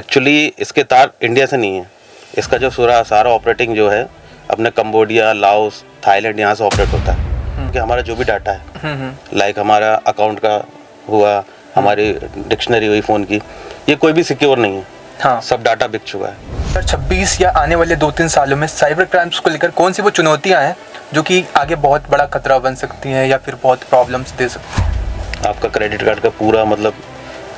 Actually इसके तार India से नहीं है, इसका जो सारा ऑपरेटिंग जो है अपने कंबोडिया, लाओस, थाईलैंड यहाँ से ऑपरेट होता है। कि हमारा जो भी डाटा है लाइक हमारा अकाउंट का हुआ, हमारी डिक्शनरी हुई फ़ोन की, ये कोई भी सिक्योर नहीं है। हाँ, सब डाटा बिक चुका है। सर 26 या आने वाले 2-3 सालों में साइबर क्राइम्स को लेकर कौन सी वो चुनौतियां हैं जो कि आगे बहुत बड़ा खतरा बन सकती हैं या फिर बहुत प्रॉब्लम्स दे सकती हैं? आपका क्रेडिट कार्ड का पूरा मतलब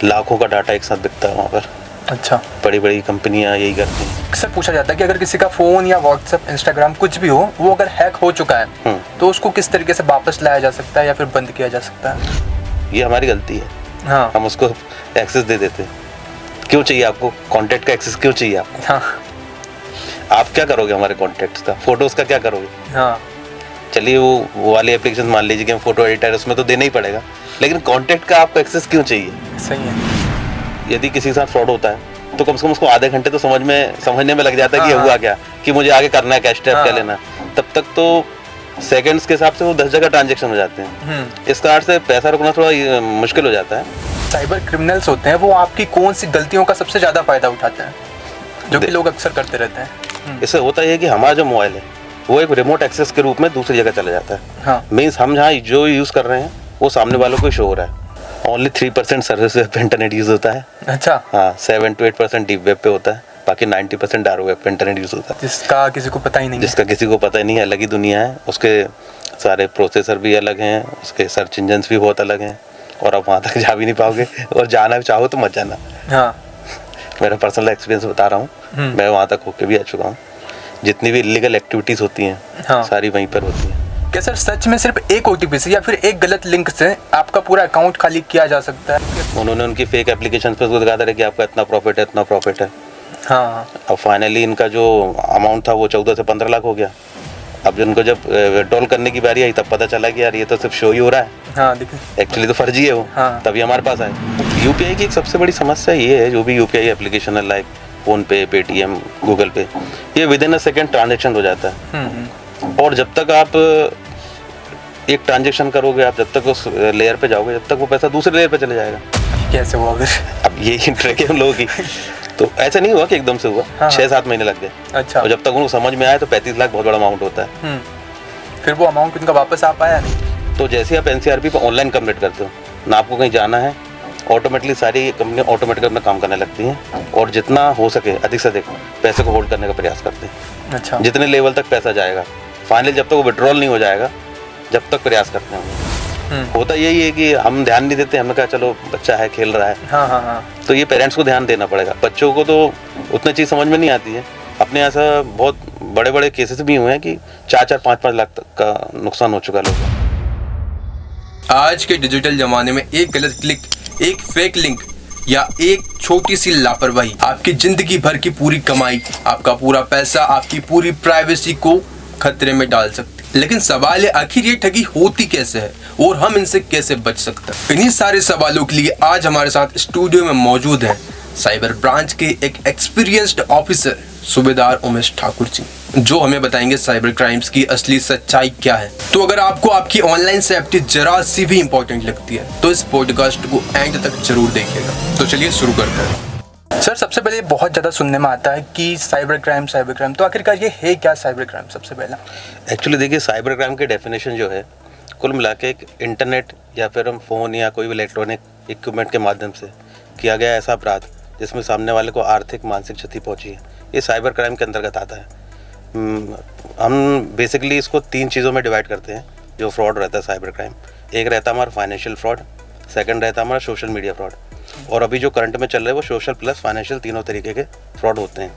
लाखों का डाटा एक साथ बिकता है वहाँ पर। अच्छा, बड़ी बड़ी कंपनियाँ यही करती हैं। अक्सर पूछा जाता है कि अगर किसी का फ़ोन या व्हाट्सएप, इंस्टाग्राम कुछ भी हो, वो अगर हैक हो चुका है तो उसको किस तरीके से वापस लाया जा सकता है या फिर बंद किया जा सकता है? ये हमारी गलती है। हाँ, हम उसको एक्सेस दे देते हैं। क्यों चाहिए आपको कॉन्टैक्ट का एक्सेस? क्यों चाहिए आपको? हाँ, आप क्या करोगे हमारे कॉन्टैक्ट्स का? फोटोज़ का क्या करोगे? हाँ, चलिए वो वाली एप्लीकेशन मान लीजिए कि हम फोटो एडिटर है, उसमें तो देना ही पड़ेगा, लेकिन कॉन्टैक्ट का आपको एक्सेस क्यों चाहिए? सही है। यदि किसी के साथ फ्रॉड होता है तो कम से कम उसको आधे घंटे तो समझने में लग जाता है कि ये हुआ क्या, कि मुझे आगे करना है, क्या स्टेप क्या लेना है। तब तक तो सेकंड्स के हिसाब से वो 10 जगह ट्रांजेक्शन हो जाते हैं। इस कारण से पैसा रुकना थोड़ा मुश्किल हो जाता है। साइबर क्रिमिनल्स होते हैं, वो आपकी कौन सी गलतियों का सबसे ज़्यादा फ़ायदा उठाते हैं जो कि लोग अक्सर करते रहते हैं? इससे होता है कि हमारा जो मोबाइल है वो एक रिमोट एक्सेस के रूप में दूसरी जगह चला जाता है। हाँ, मीन्स हम जहाँ जो यूज़ कर रहे हैं वो सामने वालों को शो हो रहा है। ओनली 3% सर्विस वेब पे इंटरनेट यूज़ होता है। अच्छा, हाँ, 7 to 8% डीप वेब पे होता है, बाकी 90% डार्क वेब पे इंटरनेट यूज़ होता है, जिसका किसी को पता ही नहीं है। जिसका किसी को पता ही नहीं है। अलग ही दुनिया है, उसके सारे प्रोसेसर भी अलग हैं, उसके सर्च इंजन्स भी बहुत अलग हैं, और आप वहाँ तक जा भी नहीं पाओगे, और जाना भी चाहो तो मत जाना। हाँ, मेरा पर्सनल एक्सपीरियंस बता रहा हूँ, मैं वहाँ तक होके भी आ चुका हूँ। जितनी भी इलीगल एक्टिविटीज़ होती हैं, हाँ, सारी वहीं पर होती हैं। क्या सर सच में सिर्फ एक OTP से या फिर एक गलत लिंक से आपका पूरा अकाउंट खाली किया जा सकता है? उन्होंने उनकी फेक एप्लीकेशन पर दिखाते रहे कि आपका इतना प्रॉफिट है, इतना प्रॉफिट है। हाँ, अब फाइनली इनका जो अमाउंट था वो 14 से 15 लाख हो गया। अब उनको जब विड्रॉल करने की बारी आई तब पता चला कि यार ये तो सिर्फ शो ही हो रहा है, हाँ, देखिए, एक्चुअली तो फर्जी है वो। हाँ, तभी हमारे पास आए। यूपीआई की एक सबसे बड़ी समस्या ये है, जो भी यूपीआई एप्लीकेशन है लाइक फ़ोन पे, पेटीएम, गूगल पे, ये with in a second transaction हो जाता है। और जब तक आप एक ट्रांजेक्शन करोगे, आप जब तक उस लेयर पे जाओगे, जब तक वो पैसा दूसरे लेयर पे चले जाएगा। कैसे हुआ फिर? अब यही ट्रिक है हम लोगों की। तो ऐसा नहीं हुआ कि एकदम से हुआ, हाँ, 6-7 महीने लग गए। अच्छा, और जब तक उनको समझ में आया तो 35 लाख बहुत बड़ा अमाउंट होता है। फिर वो अमाउंट उनका वापस आ पाया नहीं? तो जैसे आप एनसीआरबी पर ऑनलाइन कंप्लीट करते हो ना, आपको कहीं जाना है, ऑटोमेटिकली सारी कंपनियां ऑटोमेटिकली अपना काम करने लगती हैं, और जितना हो सके अधिक से अधिक पैसे को होल्ड करने का प्रयास करते हैं। अच्छा, जितने लेवल तक पैसा जाएगा, फाइनली जब तक वो विड्रॉल नहीं हो जाएगा, जब तक प्रयास करते हैं। होता यही है कि हम ध्यान नहीं देते, हमने कहा चलो बच्चा है, खेल रहा है। हाँ, हाँ, हाँ, तो ये पेरेंट्स को ध्यान देना पड़ेगा। बच्चों को तो उतनी चीज़ समझ में नहीं आती है। अपने ऐसा बहुत बड़े बड़े केसेस भी हुए हैं कि 4-4, 5-5 लाख तक का नुकसान हो चुका है लोगों को। आज के डिजिटल जमाने में एक गलत क्लिक, एक फेक लिंक या एक छोटी सी लापरवाही आपकी जिंदगी भर की पूरी कमाई, आपका पूरा पैसा, आपकी पूरी प्राइवेसी को खतरे में डाल सकती है। लेकिन सवाल है, आखिर ये ठगी होती कैसे है और हम इनसे कैसे बच सकते हैं? इन्हीं सारे सवालों के लिए आज हमारे साथ स्टूडियो में मौजूद हैं साइबर ब्रांच के एक एक्सपीरियंस्ड ऑफिसर सूबेदार उमेश ठाकुर जी, जो हमें बताएंगे साइबर क्राइम्स की असली सच्चाई क्या है। तो अगर आपको आपकी ऑनलाइन सेफ्टी जरा सी भी इंपॉर्टेंट लगती है तो इस पॉडकास्ट को एंड तक जरूर देखिएगा। तो चलिए शुरू करते हैं। सर, सबसे पहले बहुत ज़्यादा सुनने में आता है कि साइबर क्राइम, तो आखिरकार ये है क्या साइबर क्राइम? सबसे पहला एक्चुअली देखिए, साइबर क्राइम की डेफिनेशन जो है, कुल मिला के एक इंटरनेट या फिर हम फ़ोन या कोई भी इलेक्ट्रॉनिक इक्विपमेंट के माध्यम से किया गया ऐसा अपराध जिसमें सामने वाले को आर्थिक मानसिक क्षति पहुंची है, ये साइबर क्राइम के अंतर्गत आता है। हम बेसिकली इसको 3 चीज़ों में डिवाइड करते हैं जो फ्रॉड रहता है साइबर क्राइम। एक रहता है हमारा फाइनेंशियल फ्रॉड, सेकंड रहता है हमारा सोशल मीडिया फ्रॉड, और अभी जो करंट में चल रहा है वो सोशल प्लस फाइनेंशियल, तीनों तरीके के फ्रॉड होते हैं।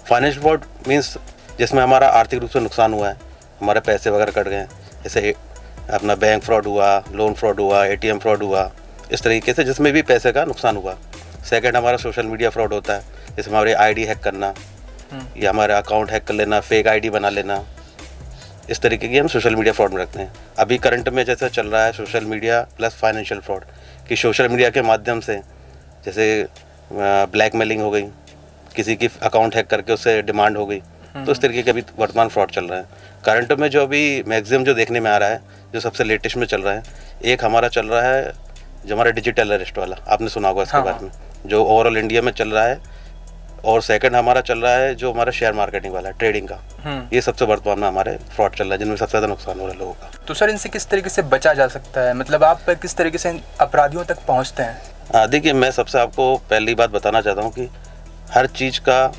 फाइनेंशियल फ्रॉड मीन्स जिसमें हमारा आर्थिक रूप से नुकसान हुआ है, हमारे पैसे वगैरह कट गए, जैसे अपना बैंक फ्रॉड हुआ, लोन फ्रॉड हुआ, ATM फ्रॉड हुआ, इस तरीके से जिसमें भी पैसे का नुकसान हुआ। सेकंड हमारा सोशल मीडिया फ्रॉड होता है, जिसमें हमारी ID हैक करना या हमारा अकाउंट हैक कर लेना, फेक ID बना लेना, इस तरीके की हम सोशल मीडिया फ्रॉड में रखते हैं। अभी करंट में जैसे चल रहा है social media plus financial fraud, कि सोशल मीडिया के माध्यम से जैसे ब्लैकमेलिंग हो गई, किसी की अकाउंट हैक करके उससे डिमांड हो गई, तो इस तरीके का अभी वर्तमान फ्रॉड चल रहा है। करंट में जो अभी मैक्सिमम जो देखने में आ रहा है, जो सबसे लेटेस्ट में चल रहा है, एक हमारा चल रहा है जो हमारा डिजिटल अरेस्ट वाला, आपने सुना होगा इसके बारे में, जो ओवरऑल इंडिया में चल रहा है और सेकंड हमारा चल रहा है जो हमारा शेयर मार्केटिंग वाला ट्रेडिंग का, ये सबसे वर्तमान में हमारे फ्रॉड चल रहा है, जिनमें सबसे ज़्यादा नुकसान हो रहा है लोगों का। तो सर इनसे किस तरीके से बचा जा सकता है, मतलब आप किस तरीके से इन अपराधियों तक पहुंचते हैं? देखिए, मैं सबसे आपको पहली बात बताना चाहता हूँ कि हर चीज़ का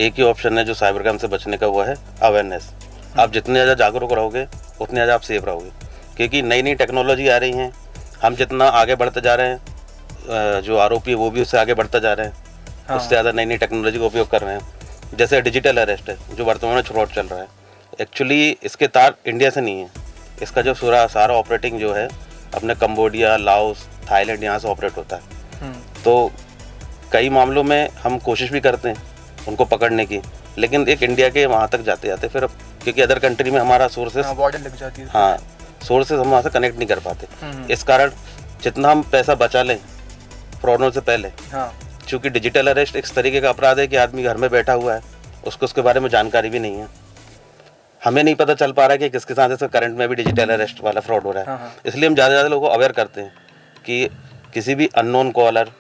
एक ही ऑप्शन है जो साइबर क्राइम से बचने का, वो है अवेयरनेस। आप जितने ज़्यादा जागरूक रहोगे उतने ज़्यादा आप सेफ रहोगे, क्योंकि नई नई टेक्नोलॉजी आ रही हैं। हम जितना आगे बढ़ते जा रहे हैं, जो आरोपी है वो भी उससे आगे बढ़ता जा रहे हैं, उससे ज़्यादा नई नई टेक्नोलॉजी का उपयोग कर रहे हैं। जैसे डिजिटल अरेस्ट है जो वर्तमान में फ्रॉड चल रहा है, एक्चुअली इसके तार इंडिया से नहीं है, इसका जो सारा ऑपरेटिंग जो है अपने कंबोडिया, लाओस, थाईलैंड, यहाँ से ऑपरेट होता है। तो कई मामलों में हम कोशिश भी करते हैं उनको पकड़ने की, लेकिन एक इंडिया के वहाँ तक जाते जाते फिर क्योंकि अदर कंट्री में हमारा सोर्सेस, बॉर्डर लग जाती है, हाँ सोर्सेस हम वहाँ से कनेक्ट नहीं कर पाते। इस कारण जितना हम पैसा बचा लें फ्रॉडों से पहले, चूँकि डिजिटल अरेस्ट इस तरीके का अपराध है कि आदमी घर में बैठा हुआ है, उसको उसके बारे में जानकारी भी नहीं है, हमें नहीं पता चल पा रहा है कि किसके साथ ऐसे करंट में भी डिजिटल अरेस्ट वाला फ्रॉड हो रहा है। इसलिए हम ज़्यादा लोगों को अवेयर करते हैं कि किसी भी अननोन कॉलर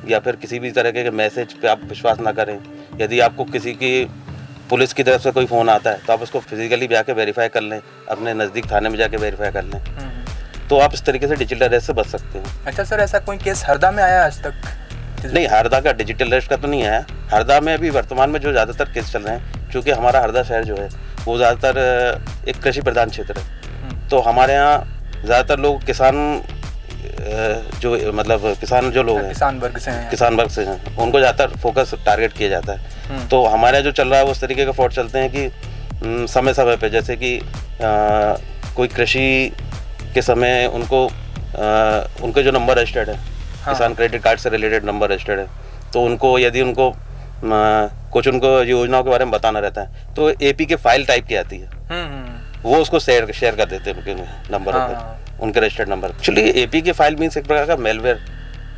या फिर किसी भी तरह के मैसेज पे आप विश्वास ना करें। यदि आपको किसी की पुलिस की तरफ से कोई फ़ोन आता है तो आप उसको फिजिकली जाके वेरीफाई कर लें, अपने नज़दीक थाने में जाके वेरीफाई कर लें, तो आप इस तरीके से डिजिटल अरेस्ट से बच सकते हैं। अच्छा सर, ऐसा कोई केस हरदा में आया आज तक? नहीं, हरदा का डिजिटल अरेस्ट का तो नहीं आया। हरदा में अभी वर्तमान में जो ज़्यादातर केस चल रहे हैं, क्योंकि हमारा हरदा शहर जो है वो ज़्यादातर एक कृषि प्रधान क्षेत्र है, तो हमारे यहाँ ज़्यादातर लोग किसान जो मतलब किसान जो लोग हैं, किसान वर्ग से हैं, उनको ज़्यादातर फोकस टारगेट किया जाता है। तो हमारे यहाँ जो चल रहा है वो उस तरीके का फ्रॉड चलते हैं कि समय समय पे, जैसे कि कोई कृषि के समय उनको उनके जो नंबर रजिस्टर्ड है, किसान क्रेडिट कार्ड से रिलेटेड नंबर रजिस्टर्ड है, तो उनको यदि उनको कुछ उनको योजनाओं के बारे में बताना रहता है तो एपी के फाइल टाइप की आती है, वो उसको शेयर कर देते हैं उनके नंबरों पर, उनके रजिस्टर्ड नंबर। एक्चुअली एपी की फाइल मीन्स एक प्रकार का मेलवेयर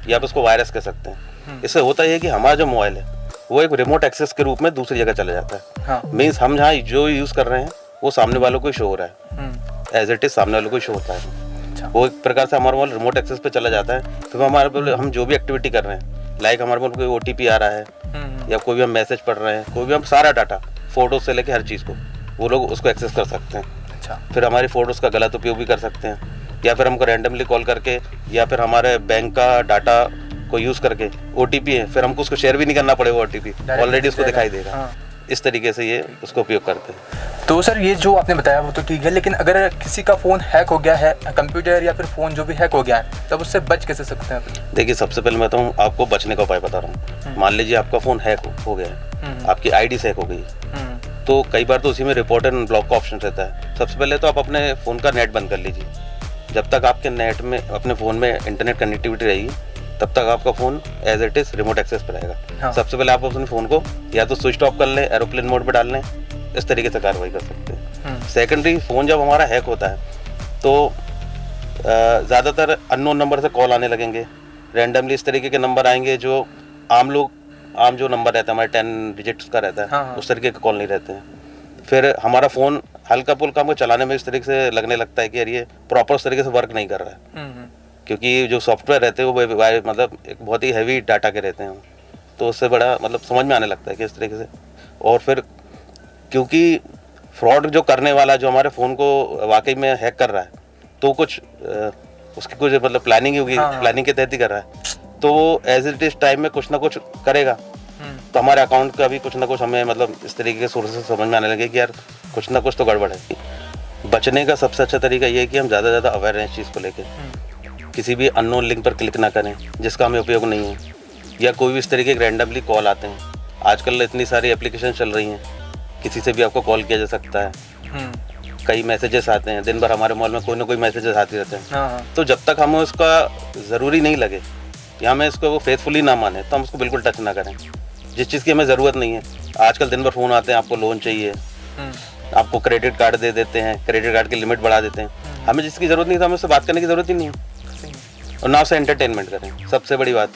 या आप उसको वायरस कह सकते हैं। इससे होता है कि हमारा जो मोबाइल है वो एक रिमोट एक्सेस के रूप में दूसरी जगह चला जाता है। मीन्स हम जहाँ जो यूज़ कर रहे हैं वो सामने वालों को शो हो रहा है, एज इट इज सामने वालों को शो होता है। वो एक प्रकार से हमारा मोबाइल रिमोट एक्सेस पे चला जाता है। फिर हमारे हम जो भी एक्टिविटी कर रहे हैं, लाइक हमारे मोबाइल कोई OTP आ रहा है या कोई भी हम मैसेज पढ़ रहे हैं, कोई भी हम सारा डाटा फोटो से लेके हर चीज़ को वो लोग उसको एक्सेस कर सकते हैं। फिर हमारी फोटोज़ का गलत उपयोग भी कर सकते हैं, या फिर हमको रैंडमली कॉल करके या फिर हमारे बैंक का डाटा को यूज़ करके OTP है, फिर हमको उसको शेयर भी नहीं करना पड़ेगा, OTP ऑलरेडी उसको दिखाई देगा। इस तरीके से ये उसको उपयोग करते हैं। तो सर ये जो आपने बताया वो तो ठीक है, लेकिन अगर किसी का फ़ोन हैक हो गया है, कंप्यूटर या फिर फ़ोन जो भी हैक हो गया है, तब उससे बच कैसे सकते हैं? देखिए, सबसे पहले मैं तो आपको बचने का उपाय बता रहा हूँ। मान लीजिए आपका फ़ोन हैक हो गया है, आपकी ID हैक हो गई, तो कई बार तो उसी में रिपोर्ट एंड ब्लॉक का ऑप्शन रहता है। सबसे पहले तो आप अपने फ़ोन का नेट बंद कर लीजिए। जब तक आपके नेट में अपने फ़ोन में इंटरनेट कनेक्टिविटी रहेगी तब तक आपका phone as it is remote access पर रहेगा। सबसे पहले आप अपने फ़ोन को या तो स्विच ऑफ कर लें, एरोप्लेन मोड पर डाल लें, इस तरीके से कार्रवाई कर सकते हैं। सेकेंडरी, फ़ोन जब हमारा हैक होता है तो ज़्यादातर अननोन नंबर से कॉल आने लगेंगे, रैंडमली इस तरीके के नंबर आएंगे जो आम जो नंबर रहता है हमारे 10 डिजिट्स का रहता है, उस तरीके के कॉल नहीं रहते हैं। फिर हमारा फ़ोन हल्का पुल्का हमको चलाने में इस तरीके से लगने लगता है कि यार ये प्रॉपर उस तरीके से वर्क नहीं कर रहा है, क्योंकि जो सॉफ्टवेयर रहते हैं वो मतलब एक बहुत ही हैवी डाटा के रहते हैं, तो उससे बड़ा मतलब समझ में आने लगता है कि इस तरीके से। और फिर क्योंकि फ्रॉड जो करने वाला जो हमारे फ़ोन को वाकई में हैक कर रहा है तो कुछ उसकी कुछ मतलब प्लानिंग होगी, प्लानिंग के तहत ही कर रहा है, तो वो एज इट इज टाइम में कुछ ना कुछ करेगा, तो हमारे अकाउंट का भी कुछ ना कुछ हमें मतलब इस तरीके के सोर्सेस समझ में आने लगे कि यार कुछ ना कुछ तो गड़बड़ है। बचने का सबसे अच्छा तरीका ये है कि हम ज़्यादा से ज़्यादा अवेयर रहें इस चीज़ को लेकर, किसी भी अननोन लिंक पर क्लिक ना करें जिसका हमें उपयोग नहीं है, या कोई भी इस तरीके के रैंडमली कॉल आते हैं। आजकल इतनी सारी एप्लीकेशन चल रही हैं, किसी से भी आपको कॉल किया जा सकता है, कई मैसेजेस आते हैं, दिन भर हमारे मोबाइल में कोई ना कोई मैसेजेस आते रहते हैं। तो जब तक हमें उसका ज़रूरी नहीं लगे या हमें इसको वो फेथफुली ना माने तो हम उसको बिल्कुल टच ना करें। जिस चीज़ की हमें ज़रूरत नहीं है, आजकल दिन भर फ़ोन आते हैं, आपको लोन चाहिए, आपको क्रेडिट कार्ड दे देते हैं, क्रेडिट कार्ड की लिमिट बढ़ा देते हैं। हमें जिसकी ज़रूरत नहीं है तो हमें उससे बात करने की ज़रूरत ही नहीं है, और ना उससे एंटरटेनमेंट करें। सबसे बड़ी बात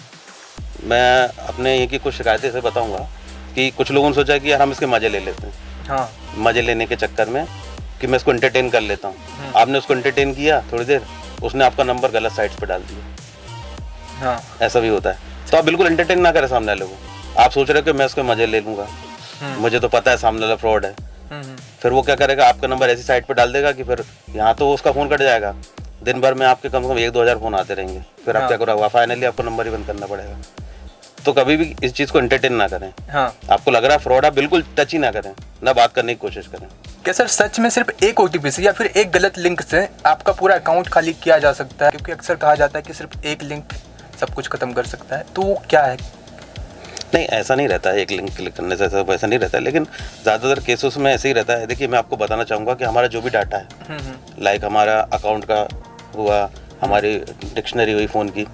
मैं अपने ये की कुछ शिकायतें से बताऊँगा कि कुछ लोगों ने सोचा कि यार हम इसके मज़े ले लेते हैं, मज़े लेने के चक्कर में कि मैं इसको एंटरटेन कर लेता हूँ। आपने उसको एंटरटेन किया थोड़ी देर, उसने आपका नंबर गलत साइट्स पे डाल दिया, ऐसा भी होता है। तो आप बिल्कुल एंटरटेन ना करें सामने वाले को, आप सोच रहे हो कि मैं उसके मजे ले लूँगा, मुझे तो पता है सामने वाला फ्रॉड है। फिर वो क्या करेगा, आपका नंबर ऐसी साइट पर डाल देगा कि फिर यहाँ तो उसका फ़ोन कट जाएगा, दिन भर में आपके कम से कम 1-2 हज़ार फ़ोन आते रहेंगे। फिर आप क्या करोगे, फाइनली आपको नंबर ही बंद करना पड़ेगा। तो कभी भी इस चीज़ को एंटरटेन ना करें। हाँ। आपको लग रहा है फ्रॉड है, बिल्कुल टच ही ना करें, ना बात करने की कोशिश करें। क्या सर सच में सिर्फ एक OTP से या फिर एक गलत लिंक से आपका पूरा अकाउंट खाली किया जा सकता है? क्योंकि अक्सर कहा जाता है कि सिर्फ एक लिंक सब कुछ खत्म कर सकता है, तो वो क्या है? नहीं, ऐसा नहीं रहता है, एक लिंक क्लिक करने से ऐसा नहीं रहता है, लेकिन ज़्यादातर केसेस में ऐसे ही रहता है। देखिए, मैं आपको बताना चाहूँगा कि हमारा जो भी डाटा है, लाइक हमारा अकाउंट का हुआ, हमारी डिक्शनरी हुई फ़ोन की,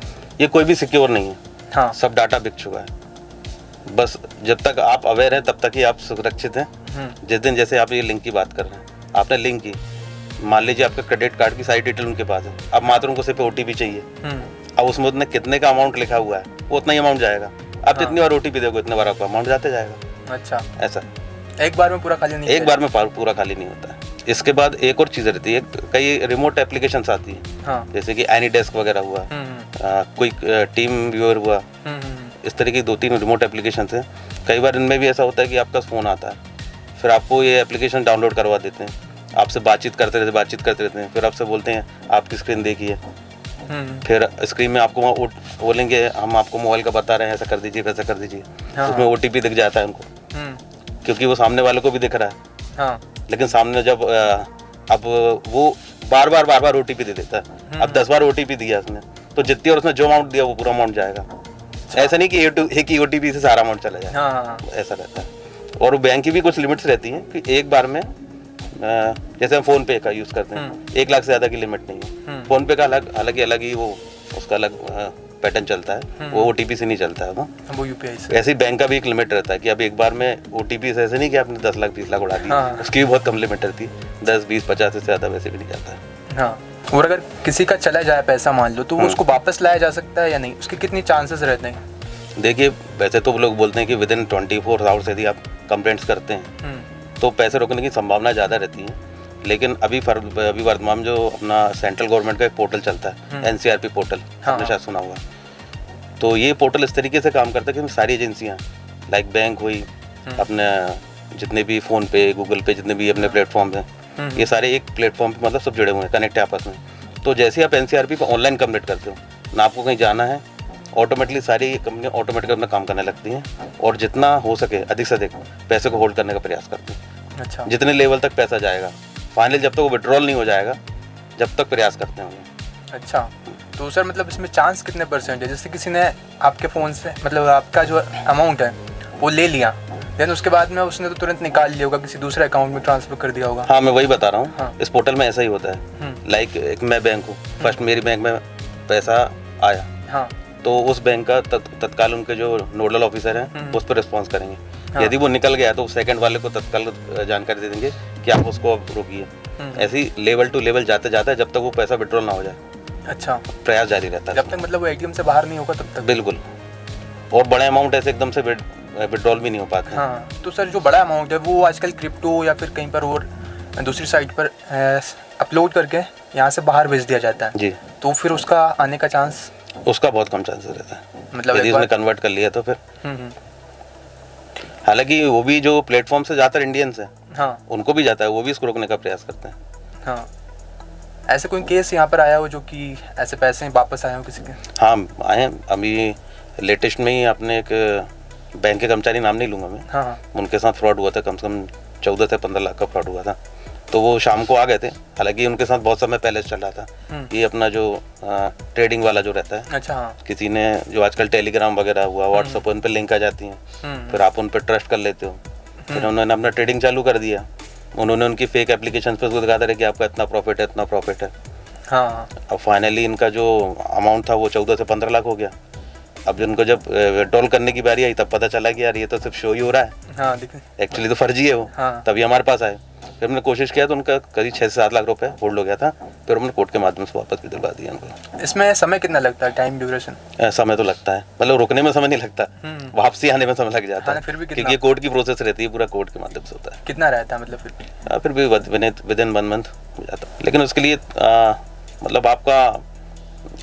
ये कोई भी सिक्योर नहीं है। हाँ। सब डाटा बिक चुका है। बस जब तक आप अवेयर हैं तब तक ही आप सुरक्षित हैं। जिस दिन, जैसे आप ये लिंक की बात कर रहे हैं, आपने लिंक की, मान लीजिए आपका क्रेडिट कार्ड की सारी डिटेल उनके पास है, अब मात्र उनको सिर्फ OTP चाहिए। अब उसमें उतने कितने का अमाउंट लिखा हुआ है, वो उतना ही अमाउंट जाएगा। आप जितनी बार OTP दोगे उतने बार आपका अमाउंट जाते जाएगा। अच्छा, ऐसा एक बार में पूरा खाली नहीं? एक बार में पूरा खाली नहीं होता है। इसके बाद एक और चीज़ रहती है, कई रिमोट एप्लीकेशंस आती है। हाँ। जैसे कि एनीडेस्क वगैरह हुआ, कोई टीम व्यूअर हुआ, इस तरह की 2-3 रिमोट एप्लीकेशंस हैं। कई बार इनमें भी ऐसा होता है कि आपका फ़ोन आता है, फिर आपको ये एप्लीकेशन डाउनलोड करवा देते हैं, आपसे बातचीत करते रहते हैं, फिर आपसे बोलते हैं आपकी स्क्रीन देखिए, फिर स्क्रीन में आपको वहाँ बोलेंगे हम आपको मोबाइल का बता रहे हैं, ऐसा कर दीजिए वैसा कर दीजिए। हाँ। उसमें OTP दिख जाता है उनको, क्योंकि वो सामने वाले को भी दिख रहा है। हाँ। लेकिन सामने जब अब वो बार बार OTP दे देता है। अब 10 बार OTP दिया उसने, तो जितनी और उसने जो अमाउंट दिया वो पूरा अमाउंट जाएगा। ऐसा नहीं कि एक ही OTP से सारा अमाउंट चला जाए। हाँ। ऐसा रहता है। और बैंक की भी कुछ लिमिट्स रहती हैं कि एक बार में, जैसे हम फ़ोन पे का यूज़ करते हैं, 1 लाख से ज़्यादा की लिमिट नहीं है। फ़ोन पे का अलग ही वो उसका अलग पैटर्न चलता है, वो OTP से नहीं चलता है ना, वो UPI से। ऐसे ही बैंक का भी एक लिमिट रहता है कि अब एक बार में OTP से ऐसे नहीं कि आपने 10 लाख 20 लाख उड़ा दी। हाँ। उसकी भी बहुत कम लिमिट रहती है, 10 20 50 से ज़्यादा वैसे भी नहीं जाता है। हाँ। और अगर किसी का चला जाए पैसा मान लो, तो वो उसको वापस लाया जा सकता है या नहीं? उसके कितनी चांसेस रहते हैं? देखिए, वैसे तो लोग बोलते हैं कि विदिन 24 आवर्स यदि आप कंप्लेंट्स करते हैं तो पैसे रोकने की संभावना ज़्यादा रहती है। लेकिन अभी वर्तमान जो अपना सेंट्रल गवर्नमेंट का एक पोर्टल चलता है, NCRP पोर्टल, आपने शायद सुना होगा। तो ये पोर्टल इस तरीके से काम करता है कि सारी एजेंसियाँ, लाइक बैंक हुई, अपने जितने भी फ़ोन पे, गूगल पे, जितने भी अपने प्लेटफॉर्म हैं, ये सारे एक प्लेटफॉर्म पे मतलब सब जुड़े हुए हैं, कनेक्ट है आपस में। तो जैसे ही आप NCRP पे ऑनलाइन कंप्लीट करते हो ना, आपको कहीं जाना है, ऑटोमेटिकली सारी कंपनी ऑटोमेटिक अपना काम करने लगती हैं और जितना हो सके अधिक से अधिक पैसे को होल्ड करने का प्रयास करते हैं। अच्छा। जितने लेवल तक पैसा जाएगा, फाइनल जब तक वो विड्रॉल नहीं हो जाएगा, जब तक प्रयास करते हैं। अच्छा, तो सर मतलब इसमें चांस कितने % है? जैसे किसी ने आपके फ़ोन से मतलब आपका जो अमाउंट है वो ले लिया, देन उसके बाद में उसने तो तुरंत निकाल लिया होगा, किसी दूसरे अकाउंट में ट्रांसफ़र कर दिया होगा। हाँ, मैं वही बता रहा हूँ। हाँ। इस पोर्टल में ऐसा ही होता है। लाइक एक मैं बैंक हूँ, फर्स्ट मेरी बैंक में पैसा आया। हाँ। तो उस बैंक का तत्काल उनके जो नोडल ऑफिसर हैं उस पर रिस्पॉन्स करेंगे। हाँ। यदि वो निकल गया तो सेकंड वाले को तत्काल जानकारी दे देंगे कि आप उसको अब रोकिए। ऐसे ही लेवल टू लेवल जाते जाते जब तक वो पैसा विड्रॉल ना हो जाए, अच्छा, प्रयास जारी रहता है। जब तक मतलब वो ATM से बाहर नहीं होगा तब तक? बिल्कुल। और बड़े अमाउंट ऐसे एकदम से विड्रॉल भी नहीं हो पाते। हाँ, तो सर जो बड़ा अमाउंट है वो आजकल क्रिप्टो या फिर कहीं पर और दूसरी साइट पर अपलोड करके यहाँ से बाहर भेज दिया जाता है जी, तो फिर उसका आने का चांस? उसका बहुत कम चांसेस रहता है। मतलब यदि उसने कन्वर्ट कर लिया तो फिर, हालांकि वो भी जो प्लेटफॉर्म से ज़्यादातर इंडियंस हैं, हाँ, उनको भी जाता है, वो भी इसको रोकने का प्रयास करते हैं। हाँ। ऐसे कोई केस यहाँ पर आया हो जो कि ऐसे पैसे वापस आए हो किसी के? हाँ, आए हैं। अभी लेटेस्ट में ही आपने एक बैंक के कर्मचारी, नाम नहीं लूँगा मैं, हाँ, उनके साथ फ्रॉड हुआ था, कम से कम 14 से 15 लाख का फ्रॉड हुआ था। तो वो शाम को आ गए थे, हालांकि उनके साथ बहुत समय पहले से चल रहा था। ये अपना जो ट्रेडिंग वाला जो रहता है, अच्छा, हाँ, किसी ने जो आजकल टेलीग्राम वगैरह हुआ, व्हाट्सएप, उन पर लिंक आ जाती हैं, फिर आप उन पर ट्रस्ट कर लेते हो। फिर उन्होंने अपना ट्रेडिंग चालू कर दिया। उन्होंने उनकी फेक एप्लीकेशन पर उसको दिखाते रहे कि आपका इतना प्रॉफिट है, इतना प्रॉफिट है। हाँ, अब फाइनली इनका जो अमाउंट था वो 14 से 15 लाख हो गया। अब उनको जब विड्रॉल करने की बारी आई तब पता चला कि यार ये तो सिर्फ शो ही हो रहा है, हाँ, एक्चुअली तो फर्जी है वो। हाँ। तभी हमारे पास आए, फिर हमने कोशिश किया तो उनका करीब 6 से 7 लाख रुपए होल्ड हो गया था। फिर हमने कोर्ट के माध्यम से वापस भी दिलवा दिया उनको। इसमें समय कितना लगता है, टाइम ड्यूरेशन? समय तो लगता है, मतलब रुकने में समय नहीं लगता, वापसी आने में समय लग जाता हाँ, है, फिर भी कितना? क्योंकि ये कोर्ट की प्रोसेस रहती है, पूरा कोर्ट के माध्यम से होता है। कितना रहता है मतलब फिर भी? फिर भी विद इन 1 मंथ हो जाता है, लेकिन उसके लिए मतलब आपका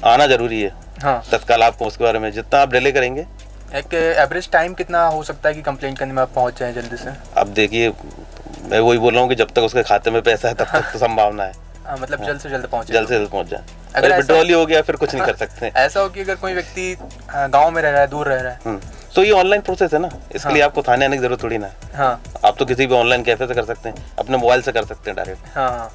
आना जरूरी है। हाँ, तत्काल आपको उसके बारे में जितना आप डिले करेंगे एक एवरेज टाइम कितना हो सकता है कि कंप्लेंट करने में आप पहुंच जाएं जल्दी से? अब देखिए, मैं वही बोल रहा हूँ कि जब तक उसके खाते में पैसा है तब तक तो संभावना है। मतलब जल्द से जल्द पहुंचे। जल्द से जल्द पहुँच जाए। अगर अगर ऐसा- विड्रॉल ही हो गया फिर कुछ नहीं कर सकते। ऐसा हो कि अगर कोई व्यक्ति गांव में रह रहा है, दूर रह रहा है। तो ये ऑनलाइन प्रोसेस है ना, इसके लिए आपको थाने आने की जरूरत थोड़ी ना है। हाँ आप तो किसी भी ऑनलाइन कैफे से कर सकते हैं, अपने मोबाइल से कर सकते हैं डायरेक्ट। हाँ।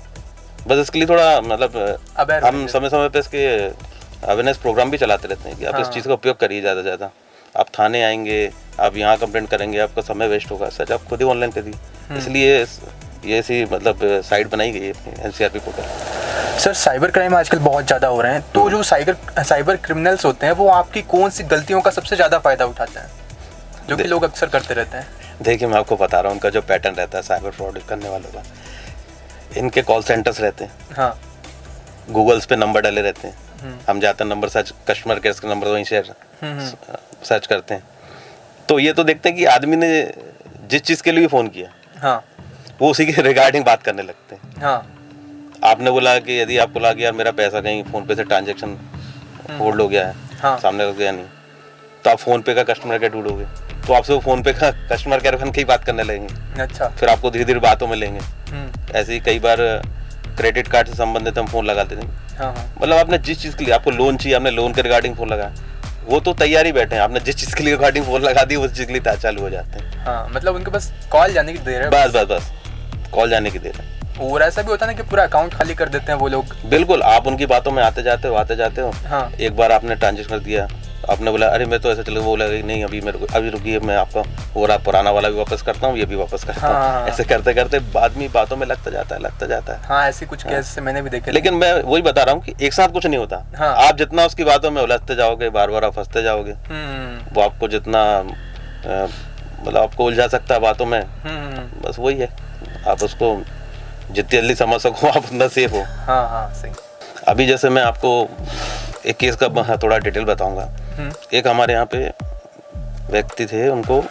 बस इसके लिए थोड़ा मतलब Aware हम होना समय समय पे इसके अवेयरनेस प्रोग्राम भी चलाते रहते हैं कि आप इस हाँ। चीज़ का उपयोग करिए ज़्यादा से ज़्यादा। आप थाने आएंगे, आप यहाँ कंप्लेंट करेंगे, आपका समय वेस्ट होगा, सच आप खुद ही ऑनलाइन करिए। इसलिए ये ऐसी मतलब साइट बनाई गई है NCRP portal. Sir, cyber crime आजकल बहुत ज़्यादा हो रहे हैं, तो जो साइबर क्रिमिनल्स होते हैं वो आपकी कौन सी गलतियों का सबसे ज़्यादा फ़ायदा उठाते हैं, जो कि लोग अक्सर करते रहते हैं? देखिए, मैं आपको बता रहा हूँ उनका जो पैटर्न रहता है साइबर फ्रॉड करने वालों का। इनके कॉल सेंटर्स रहते हैं, हाँ। गूगल्स पे नंबर डाले रहते हैं, हम जाते हैं नंबर सर्च, कस्टमर केयर का नंबर वहीं शेयर सर्च करते हैं। तो ये तो देखते हैं कि आदमी ने जिस चीज़ के लिए फ़ोन किया हाँ वो उसी के रिगार्डिंग बात करने लगते हैं। हाँ आपने बोला कि यदि आपको लगा कि यार मेरा पैसा कहीं फ़ोन पे से ट्रांजैक्शन होल्ड हो गया है, हाँ। सामने हो गया नहीं, तो आप फ़ोन पे का कस्टमर केयर ढूंढोगे, तो आपसे वो फ़ोन पे का कस्टमर केयर की बात करने लगेंगे। अच्छा। फिर आपको धीरे धीरे बातों में लेंगे। हम्म, ऐसे ही कई बार क्रेडिट कार्ड से संबंधित हम फ़ोन लगाते थे। हाँ हाँ मतलब आपने जिस चीज़ के लिए, आपको लोन चाहिए, आपने लोन के रिगार्डिंग फ़ोन लगाया, वो तो तैयार ही बैठे हैं, आपने जिस चीज़ के लिए रिगार्डिंग फ़ोन लगा दी उस चीज़ के लिए चालू हो जाते हैं। हाँ। मतलब उनके पास कॉल जाने की देर है बस बस बस कॉल जाने की देर है। और ऐसा भी होता है ना कि पूरा अकाउंट खाली कर देते हैं वो लोग। बिल्कुल, आप उनकी बातों में आते जाते हो। हाँ। एक बार आपने ट्रांजेक्शन कर दिया, आपने बोला अरे मैं तो ऐसे चले, वो बोला नहीं अभी मेरे को अभी रुकिए, मैं आपका पूरा पुराना वाला भी वापस करता हूँ, ये भी वापस करता हूँ। हाँ। ऐसे करते करते आदमी बातों में लगता जाता है। हाँ, ऐसी कुछ केस से मैंने भी देखे। लेकिन मैं वही बता रहा हूँ कि एक साथ कुछ नहीं होता। हाँ। आप जितना उसकी बातों में उलझते जाओगे, बार बार आप फंसते जाओगे, वो आपको जितना मतलब आपको उलझा सकता है बातों में। बस वही है, आप उसको जितनी जल्दी समझ सको आप उतना सेफ हो। हाँ हाँ सही। अभी जैसे मैं आपको एक केस का थोड़ा डिटेल बताऊंगा। एक हमारे यहाँ पे व्यक्ति थे, उनको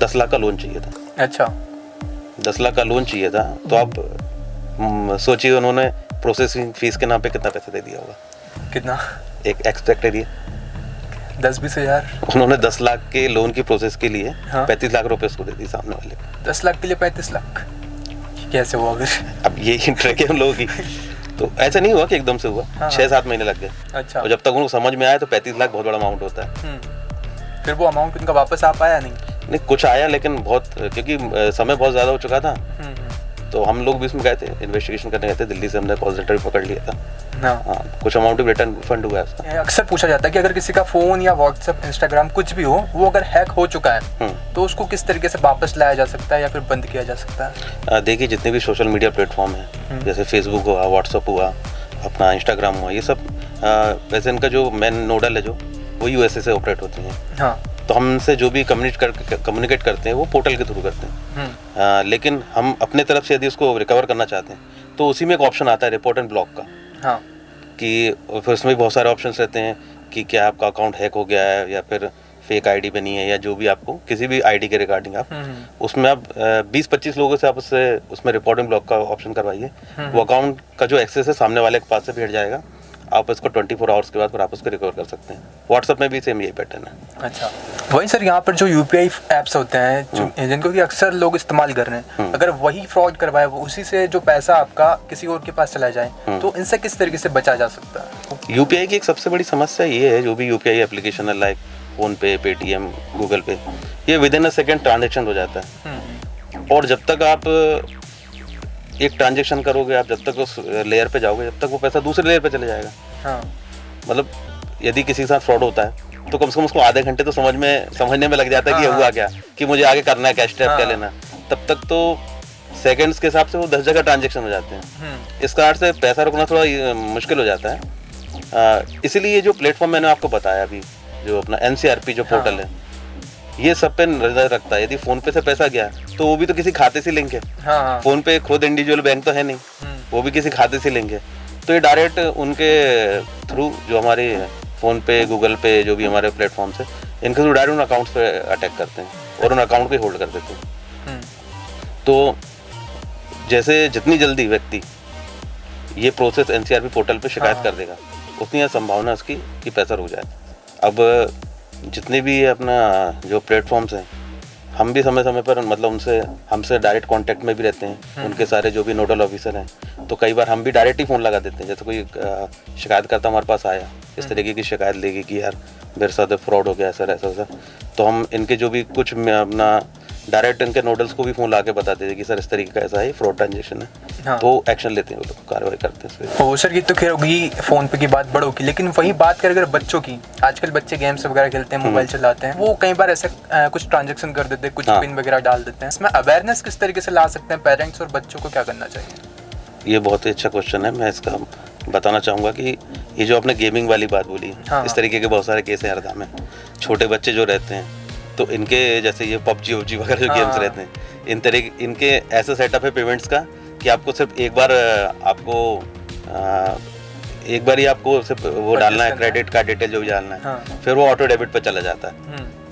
10 लाख का लोन चाहिए था। अच्छा। 10 लाख का लोन चाहिए था, तो आप सोचिए उन्होंने प्रोसेसिंग फीस के नाम पे कितना पैसा दे दिया होगा। कितना? एक एक्सपेक्ट करिए, 10-20 हज़ार। उन्होंने 10 लाख के लोन की प्रोसेस के लिए हाँ। 35 लाख रुपए उसको दे दी सामने वाले को। 10 लाख के लिए 35 लाख कैसे हुआ फिर? अब यही ट्रैक है हम लोगों की। तो ऐसा नहीं हुआ कि एकदम से हुआ, हाँ। 6-7 महीने लग गए। अच्छा। और जब तक उनको समझ में आया तो 35 लाख बहुत बड़ा अमाउंट होता है। फिर वो अमाउंट उनका वापस आ पाया नहीं? नहीं, कुछ आया लेकिन बहुत, क्योंकि समय बहुत ज़्यादा हो चुका था। तो हम लोग भी इसमें गए थे, इन्वेस्टिगेशन करने गए थे, दिल्ली से हमने कॉल सेंटर भी पकड़ लिया था। हाँ, कुछ अमाउंट भी रिटर्न फंड हुआ है उसका। अक्सर पूछा जाता है कि अगर किसी का फ़ोन या व्हाट्सएप, इंस्टाग्राम कुछ भी हो, वो अगर हैक हो चुका है तो उसको किस तरीके से वापस लाया जा सकता है या फिर बंद किया जा सकता है? देखिए, जितने भी सोशल मीडिया प्लेटफॉर्म हैं, जैसे फेसबुक हुआ, व्हाट्सअप हुआ, अपना इंस्टाग्राम हुआ, ये सब वैसे इनका जो मेन नोडल है जो वो यूएसए से ऑपरेट होते हैं। हाँ। तो हमसे जो भी कम्युनिकेट करते हैं वो पोर्टल के थ्रू करते हैं। लेकिन हम अपने तरफ से यदि उसको रिकवर करना चाहते हैं तो उसी में एक ऑप्शन आता है रिपोर्ट एंड ब्लॉक का। हाँ। कि फिर उसमें भी बहुत सारे ऑप्शंस रहते हैं कि क्या आपका अकाउंट हैक हो गया है या फिर फेक आईडी बनी है, या जो भी आपको किसी भी आईडी के रिगार्डिंग आप उसमें आप 20-25 लोगों से आप उसमें रिपोर्ट एंड ब्लॉक का ऑप्शन करवाइए। वो अकाउंट का जो एक्सेस है सामने वाले के पास से भी हट जाएगा, आप इसको 24 आवर्स के बाद फिर आप उसको रिकवर कर सकते हैं। व्हाट्सएप में भी सेम यही पैटर्न है। अच्छा। वही सर, यहाँ पर जो यूपीआई ऐप्स होते हैं जिनको कि अक्सर लोग इस्तेमाल कर रहे हैं, अगर वही फ्रॉड करवाए, वो उसी से जो पैसा आपका किसी और के पास चला जाए, तो इनसे किस तरीके से बचा जा सकता है? यूपीआई की एक सबसे बड़ी समस्या ये है, जो भी यूपीआई एप्लीकेशन है लाइक फ़ोन पे, पेटीएम, गूगल पे, ये विदिन अ सेकेंड ट्रांजेक्शन हो जाता है। और जब तक आप एक ट्रांजेक्शन करोगे, आप जब तक उस लेयर पे जाओगे, जब तक वो पैसा दूसरे लेयर पे चले जाएगा। हाँ। मतलब यदि किसी के साथ फ्रॉड होता है तो कम से कम उसको आधे घंटे तो समझने में लग जाता है कि ये हुआ क्या, कि मुझे आगे करना है, क्या स्टेप क्या लेना है। तब तक तो सेकंड्स के हिसाब से वो 10 जगह ट्रांजेक्शन हो जाते हैं। इस कारण से पैसा रुकना थोड़ा मुश्किल हो जाता है। इसीलिए जो प्लेटफॉर्म मैंने आपको बताया अभी, जो अपना एनसीआरपी जो पोर्टल है, ये सब पे नजर रखता है। यदि फोन पे से पैसा गया तो वो भी तो किसी खाते से लिंक है। हाँ। फोन पे खुद इंडिविजुअल बैंक तो है नहीं, वो भी किसी खाते से लिंक है। तो ये डायरेक्ट उनके थ्रू, जो हमारे फ़ोन पे, गूगल पे, जो भी हमारे प्लेटफॉर्म्स है, इनके थ्रू डायरेक्ट उन अकाउंट्स पे अटैक करते हैं और उन अकाउंट को होल्ड कर देते हैं। तो जैसे जितनी जल्दी व्यक्ति ये प्रोसेस एनसीआरपी पोर्टल पे शिकायत कर देगा, उतनी संभावना इसकी कि पैसा रुक जाए। अब जितने भी अपना जो प्लेटफॉर्म्स हैं, हम भी समय समय पर मतलब हमसे डायरेक्ट कांटेक्ट में भी रहते हैं। उनके सारे जो भी नोडल ऑफिसर हैं, तो कई बार हम भी डायरेक्ट ही फ़ोन लगा देते हैं। जैसे कोई शिकायतकर्ता हमारे पास आया, इस तरीके की शिकायत लेगी कि यार मेरे साथ फ्रॉड हो गया सर, ऐसा, तो हम इनके जो भी कुछ अपना डायरेक्ट इनके नोडल्स को भी फ़ोन ला के बता देते कि सर इस तरीके का ऐसा है, फ्रॉड ट्रांजेक्शन है। हाँ। तो एक्शन लेते हैं, वो लोग कार्रवाई करते हैं इस पे। ओ सर, ये तो खैर होगी फ़ोन पे की बात बड़ों की, लेकिन वही बात करें अगर बच्चों की, आजकल बच्चे गेम्स वगैरह खेलते हैं, मोबाइल चलाते हैं, वो कई बार ऐसा कुछ ट्रांजेक्शन कर देते हैं, कुछ पिन वगैरह डाल देते हैं। इसमें अवेयरनेस किस तरीके से ला सकते हैं पेरेंट्स, और बच्चों को क्या करना चाहिए? ये बहुत ही अच्छा क्वेश्चन है। मैं इसका बताना चाहूँगा कि ये जो आपने गेमिंग वाली बात बोली, हाँ। इस तरीके के बहुत सारे केस हैं हरदा में। छोटे बच्चे जो रहते हैं, तो इनके जैसे ये पबजी वगैरह जो गेम्स रहते हैं, इनके ऐसा सेटअप है पेमेंट्स का कि आपको सिर्फ एक बार ही आपको सिर्फ वो डालना है, क्रेडिट कार्ड डिटेल जो भी डालना है। हाँ। फिर वो ऑटो डेबिट पर चला जाता है,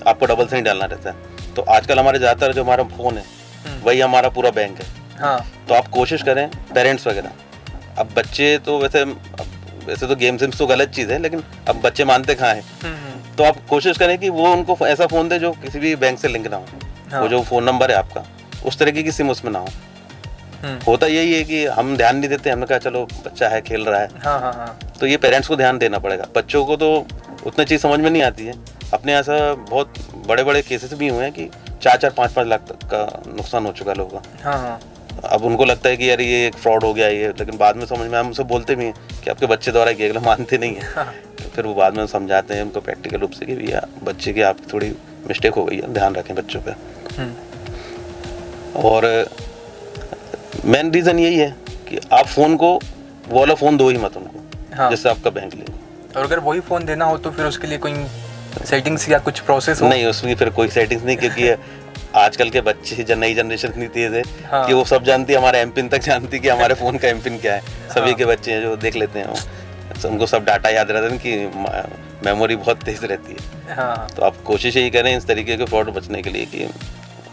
आपको डबल से नहीं डालना रहता है। तो आजकल हमारे ज़्यादातर जो हमारा फ़ोन है, वही हमारा पूरा बैंक है। हाँ। तो आप कोशिश करें, पेरेंट्स वगैरह, अब बच्चे तो वैसे तो गेम्स तो गलत चीज़ है, लेकिन अब बच्चे मानते कहाँ हैं। तो आप कोशिश करें कि वो उनको ऐसा फ़ोन दे जो किसी भी बैंक से लिंक ना हो। हाँ। वो जो फ़ोन नंबर है आपका, उस तरीके की सिम उसमें ना हो। होता यही है कि हम ध्यान नहीं देते, हमने कहा चलो बच्चा है, खेल रहा है। हाँ। तो ये पेरेंट्स को ध्यान देना पड़ेगा। बच्चों को तो उतनी चीज़ समझ में नहीं आती है। अपने ऐसा बहुत बड़े बड़े केसेस भी हुए हैं कि 4-5 लाख तक का नुकसान हो चुका लोगों का। हाँ। अब उनको लगता है कि यार ये एक फ्रॉड हो गया ये, लेकिन बाद में समझ में हम उनसे बोलते भी हैं कि आपके बच्चे द्वारा किया गया, मानते नहीं है। हाँ। फिर वो बाद में समझाते हैं उनको प्रैक्टिकल रूप से कि भैया बच्चे की आपकी थोड़ी मिस्टेक हो गई है, ध्यान रखें बच्चों पे। और मेन रीज़न यही है कि आप फ़ोन को वो वाला फ़ोन दो ही मत उनको। हाँ। जिससे आपका बैंक लिंक। और अगर वही फ़ोन देना हो तो फिर उसके लिए कोई सेटिंग्स या कुछ प्रोसेस हो? नहीं, उसमें फिर कोई सेटिंग्स नहीं, क्योंकि आजकल के बच्चे नई जनरेशन इतनी तेज़ है हाँ। कि वो सब जानती है, हमारे एमपिन तक जानती है कि हमारे फ़ोन का एमपिन क्या है। सभी के बच्चे हैं जो देख लेते हैं, उनको सब डाटा याद रहता है कि मेमोरी बहुत तेज़ रहती है। हाँ। तो आप कोशिश यही करें इस तरीके के फ्रॉड बचने के लिए कि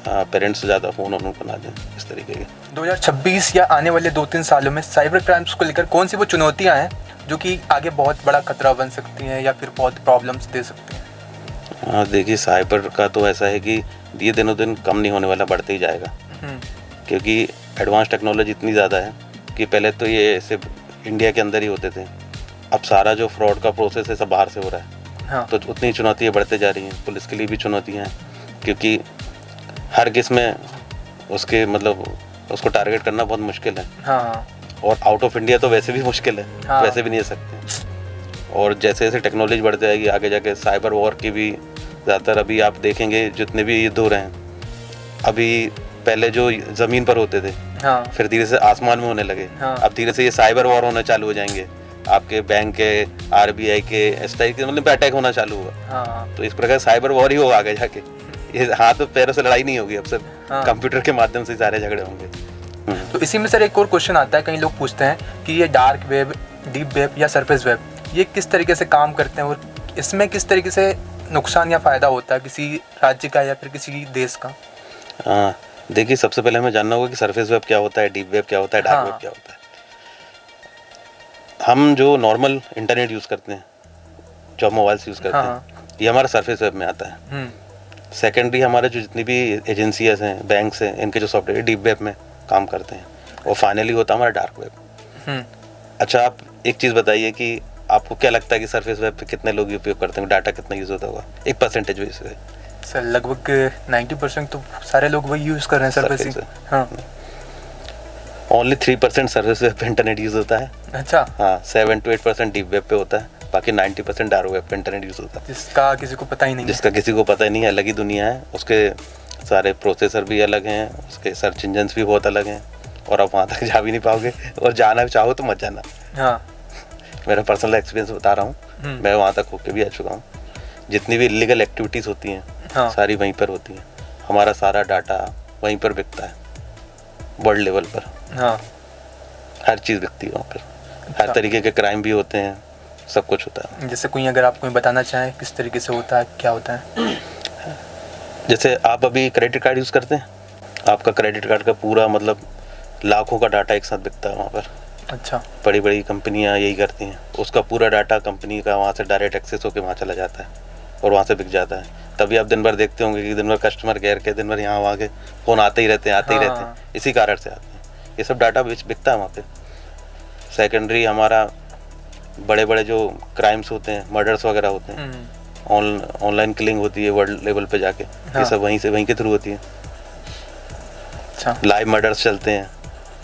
पेरेंट्स से ज़्यादा फ़ोन उनको ना दें इस तरीके के। 2026 या आने वाले 2-3 सालों में साइबर क्राइम्स को लेकर कौन सी वो चुनौतियाँ हैं जो कि आगे बहुत बड़ा खतरा बन सकती हैं या फिर बहुत प्रॉब्लम्स दे सकती हैं? देखिए, साइबर का तो ऐसा है कि ये दिनों दिन कम नहीं होने वाला, बढ़ते ही जाएगा। क्योंकि एडवांस टेक्नोलॉजी इतनी ज़्यादा है कि पहले तो ये सिर्फ इंडिया के अंदर ही होते थे, अब सारा जो फ्रॉड का प्रोसेस है सब बाहर से हो रहा है। हाँ। तो उतनी चुनौतियाँ बढ़ते जा रही हैं। पुलिस के लिए भी चुनौतियाँ हैं, क्योंकि हर किस में उसके मतलब उसको टारगेट करना बहुत मुश्किल है। हाँ। और आउट ऑफ इंडिया तो वैसे भी मुश्किल है। हाँ। वैसे भी नहीं जा सकते। और जैसे जैसे टेक्नोलॉजी बढ़ती जाएगी आगे जाके साइबर वॉर की भी ज़्यादातर अभी आप देखेंगे जितने भी युद्ध हो रहे हैं, अभी पहले जो ज़मीन पर होते थे, हाँ। फिर धीरे से आसमान में होने लगे। हाँ। अब धीरे से ये साइबर वॉर होना चालू हो जाएंगे, आपके बैंक के, RBI के, इस टाइप के मतलब अटैक होना चालू होगा। हाँ। तो इस प्रकार साइबर वॉर ही होगा आगे जाके। ये हाथ पैरों से लड़ाई नहीं होगी, अब सिर्फ हाँ। कंप्यूटर के माध्यम से सारे झगड़े होंगे। तो इसी में सर एक और क्वेश्चन आता है, कई लोग पूछते हैं कि ये डार्क वेब, डीप वेब या सरफेस वेब, ये किस तरीके से काम करते हैं और इसमें किस तरीके से नुकसान या फ़ायदा होता है किसी राज्य का या फिर किसी देश का? देखिए, सबसे पहले हमें जानना होगा कि सरफेस वेब क्या होता है, डीप वेब क्या होता है, डार्क हाँ। वेब क्या होता है। हम जो नॉर्मल इंटरनेट यूज़ करते हैं, जो हम मोबाइल से यूज़ करते हाँ। हैं, ये हमारा सरफेस वेब में आता है। सेकेंडरी हमारे जो जितनी भी एजेंसीज हैं, बैंक्स हैं, इनके जो सॉफ्टवेयर डीप वेब में काम करते हैं। और फाइनली होता है हमारा डार्क वेब। अच्छा, आप एक चीज़ बताइए कि आपको क्या लगता है कि सरफेस वेब पे कितने लोग उपयोग करते हैं, डाटा कितना यूज़ होता होगा, एक परसेंटेज बेस पे? सर लगभग 90% तो सारे लोग वही यूज़ कर रहे हैं सरफेस ही। हाँ। ओनली 3% सरफेस वेब पे इंटरनेट यूज़ होता है। अच्छा। हाँ, 7 to 8% डीप वेब पे होता है, बाकी 90% डार्क वेब पे इंटरनेट यूज़ होता है। जिसका किसी को पता ही नहीं है। जिसका किसी को पता ही नहीं है, अलग ही दुनिया है। उसके सारे प्रोसेसर भी अलग हैं, उसके सर्च इंजन्स भी बहुत अलग हैं, और आप वहाँ तक जा भी नहीं पाओगे, और जाना चाहो तो मत जाना। हाँ। मेरा पर्सनल एक्सपीरियंस बता रहा हूँ, मैं वहाँ तक होके भी आ चुका हूँ। जितनी भी इलीगल एक्टिविटीज़ होती हैं, हाँ। सारी वहीं पर होती हैं। हमारा सारा डाटा वहीं पर बिकता है, वर्ल्ड लेवल पर। हाँ। हर चीज़ बिकती है वहाँ पर। हर तरीके के क्राइम भी होते हैं, सब कुछ होता है। जैसे कोई अगर आप कोई बताना चाहें किस तरीके से होता है, क्या होता है? जैसे आप अभी क्रेडिट कार्ड यूज़ करते हैं, आपका क्रेडिट कार्ड का पूरा मतलब लाखों का डाटा एक साथ बिकता है वहाँ पर। अच्छा। बड़ी बड़ी कंपनियाँ यही करती हैं, उसका पूरा डाटा कंपनी का वहाँ से डायरेक्ट एक्सेस होकर वहाँ चला जाता है। और वहाँ से बिक जाता है। तभी आप दिन भर देखते होंगे कि दिन भर कस्टमर केयर के दिन भर यहाँ वहाँ के फ़ोन आते ही रहते हैं, इसी कारण से आते हैं। ये सब डाटा बिकता है वहाँ पे। सेकेंडरी हमारा बड़े बड़े जो क्राइम्स होते हैं, मर्डर्स वगैरह होते हैं, ऑनलाइन किलिंग होती है वर्ल्ड लेवल पे जाके, ये सब वहीं के थ्रू होती है। अच्छा, लाइव मर्डर्स चलते हैं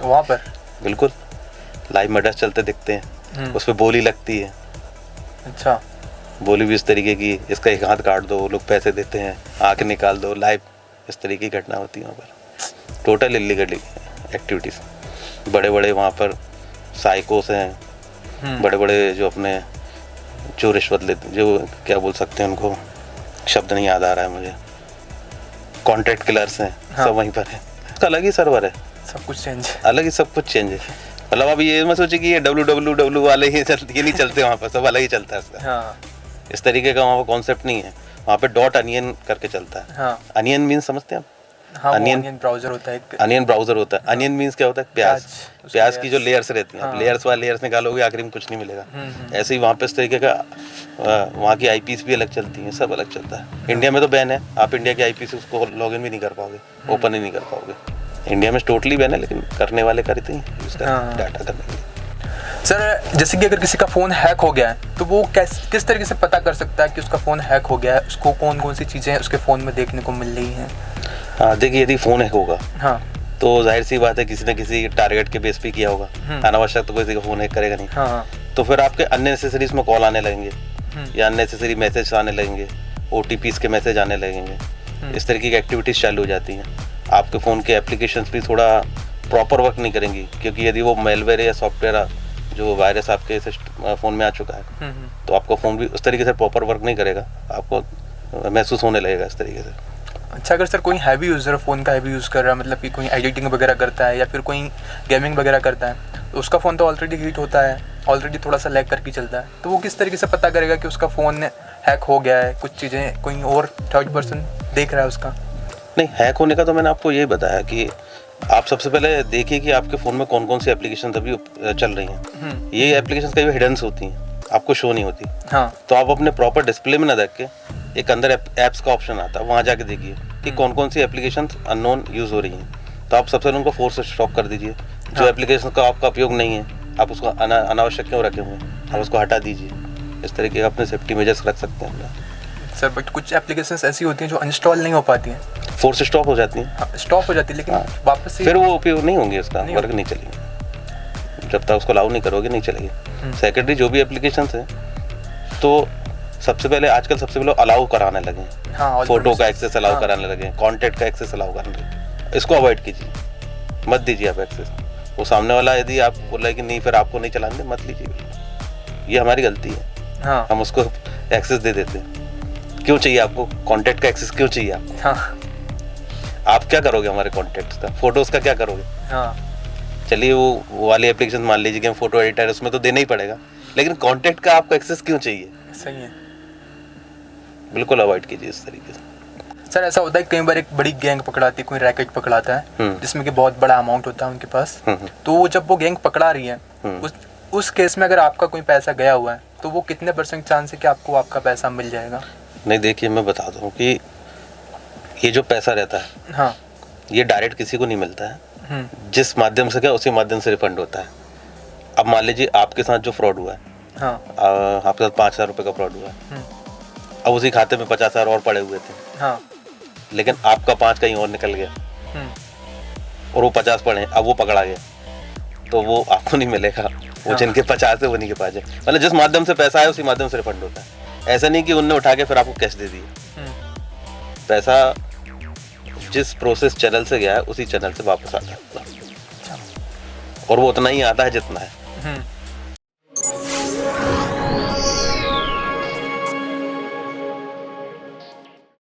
वहाँ पर, बिल्कुल लाइव मर्डर्स चलते दिखते हैं, उस पर बोली लगती है। अच्छा, बोली भी इस तरीके की, इसका एक हाथ काट दो, लोग पैसे देते हैं, आँख निकाल दो, लाइव इस तरीके की घटना होती है वहाँ पर। Total illegal activities. बड़े बड़े वहाँ पर साइकोस हैं, बड़े बड़े जो अपने जो रिश्वत लेते, जो क्या बोल सकते हैं उनको, शब्द नहीं याद आ रहा है मुझे, कॉन्ट्रैक्ट किलर्स हैं, सब वहीं पर है। उसका अलग ही सर्वर है, सब कुछ चेंज, अलग ही सब कुछ चेंज है। मतलब अब ये मत सोचिए कि ये www वाले ही ये नहीं चलते वहाँ पर, सब अलग ही चलता है इसका। हाँ, इस तरीके का वहाँ पर कॉन्सेप्ट नहीं है। वहाँ पे डॉट अनियन करके चलता है। हाँ, अनियन मीन्स समझते हैं आप? हाँ, अनियन ब्राउजर होता है, अनियन ब्राउजर होता है। अनियन मीन्स क्या होता है? प्याज। प्याज की जो लेयर्स रहती हैं, लेयर्स वाले लेयर्स निकालोगे आखिर में कुछ नहीं मिलेगा। ऐसे ही वहाँ पे इस तरीके का वहाँ की आईपीस भी अलग चलती हैं, सब अलग चलता है। इंडिया में तो बैन है, आप इंडिया की आईपी से उसको लॉगिन भी नहीं कर पाओगे, ओपन ही नहीं कर पाओगे। इंडिया में टोटली बैन है, लेकिन करने वाले करते हैं यूज़ करते डाटा करने के लिए। सर, जैसे कि अगर किसी का फ़ोन हैक हो गया है तो वो किस तरीके से पता कर सकता है कि उसका फ़ोन हैक हो गया है? उसको कौन कौन सी चीज़ें उसके फ़ोन में देखने को मिल रही हैं? हाँ, देखिए यदि फ़ोन हैक होगा, हाँ, तो जाहिर सी बात है किसी न किसी टारगेट के बेस पे किया होगा। अनावश्यक तो किसी का फ़ोन हैक करेगा नहीं। हाँ, तो फिर आपके अननेसेसरी इसमें कॉल आने लगेंगे या अननेसेसरी मैसेज आने लगेंगे, OTPs के मैसेज आने लगेंगे। इस तरीके की एक्टिविटीज़ चालू हो जाती हैं। आपके फ़ोन के एप्लीकेशंस भी थोड़ा प्रॉपर वर्क नहीं करेंगी, क्योंकि यदि वो मेलवेयर या सॉफ्टवेयर जो वायरस आपके फ़ोन में आ चुका है, तो आपका फ़ोन भी उस तरीके से प्रॉपर वर्क नहीं करेगा, आपको महसूस होने लगेगा इस तरीके से। अच्छा, अगर सर कोई हैवी यूज़र फ़ोन का हैवी यूज़ कर रहा है, मतलब कि कोई एडिटिंग वगैरह करता है या फिर कोई गेमिंग वगैरह करता है, तो उसका फ़ोन तो ऑलरेडी हीट होता है, ऑलरेडी थोड़ा सा लैग करके चलता है, तो वो किस तरीके से पता करेगा कि उसका फ़ोन हैक हो गया है? कुछ चीज़ें कोई और थर्ड पर्सन देख रहा है उसका? नहीं, हैक होने का तो मैंने आपको यही बताया कि आप सबसे पहले देखिए कि आपके फ़ोन में कौन कौन सी एप्लीकेशन अभी चल रही हैं। ये एप्लीकेशन कई बार हिडन होती हैं, आपको शो नहीं होती। हाँ, तो आप अपने प्रॉपर डिस्प्ले में ना देख के एक अंदर ऐप्स का ऑप्शन आता है, वहाँ जाके देखिए कि कौन कौन सी एप्लीकेशन अननोन यूज़ हो रही हैं। तो आप सबसे पहले उनको फोर्स स्टॉप कर दीजिए। जो एप्लीकेशन का आपका उपयोग नहीं है, आप उसको अनावश्यक क्यों रखे हुए हैं, आप उसको हटा दीजिए। इस तरीके का अपने सेफ्टी मेजर्स रख सकते हैं। सर, बट कुछ एप्लीकेशंस ऐसी होती हैं जो अनइंस्टॉल नहीं हो पाती हैं, फोर्स स्टॉप हो जाती हैं। स्टॉप हो जाती है, लेकिन वापस से फिर वो उपयोग नहीं होंगे, उसका वर्क नहीं चलेगी। जब तक उसको अलाउ नहीं करोगे नहीं चलेगी। सेकेंडरी जो भी एप्लीकेशंस हैं, तो सबसे पहले आजकल सबसे पहले अलाउ कराने लगे। हाँ, फोटो का एक्सेस अलाउ कराने लगे, कॉन्टैक्ट का एक्सेस अलाउ कराने लगे। इसको अवॉइड कीजिए, मत दीजिए आप एक्सेस। वो सामने वाला यदि आप बोल रहा है कि नहीं फिर आपको नहीं चलाने दे, मत लीजिए। ये हमारी गलती है। हाँ, हम उसको एक्सेस दे देते हैं। क्यों चाहिए आपको कॉन्टैक्ट का एक्सेस? क्यों चाहिए आपको? हाँ, आप क्या करोगे हमारे कॉन्टैक्ट्स का? फोटोज़ का क्या करोगे? हाँ, चलिए वो वाली एप्लीकेशन मान लीजिए कि फोटो एडिटर, उसमें तो देना ही पड़ेगा, लेकिन कॉन्टैक्ट का आपको एक्सेस क्यों चाहिए? सही है। बिल्कुल अवॉइड कीजिए इस तरीके से। सर, ऐसा होता है कई बार एक बड़ी गैंग पकड़ाती है, कोई रैकेट पकड़ाता है जिसमें कि बहुत बड़ा अमाउंट होता है उनके पास। तो जब वो गैंग पकड़ा रही है, उस केस में अगर आपका कोई पैसा गया हुआ है तो वो कितने % चांस है कि आपको आपका पैसा मिल जाएगा? नहीं, देखिए मैं बता दूं कि ये जो पैसा रहता है, हाँ, ये डायरेक्ट किसी को नहीं मिलता है। जिस माध्यम से क्या उसी माध्यम से रिफंड होता है। अब मान लीजिए आपके साथ जो फ्रॉड हुआ है, हाँ, आपके साथ 5,000 रुपये का फ्रॉड हुआ है, अब उसी खाते में 50,000 और पड़े हुए थे, हाँ, लेकिन आपका 5 कहीं और निकल गया और वो 50 पड़े, अब वो पकड़ा गया, तो वो आपको नहीं मिलेगा। वो जिनके 50 है वो नहीं के पास है। मतलब जिस माध्यम से पैसा आया उसी माध्यम से रिफंड होता है। ऐसा नहीं कि उनने उठा के फिर आपको कैश दे दिया। पैसा जिस प्रोसेस चैनल से गया है उसी चैनल से वापस आता है, और वो उतना ही आता है जितना है।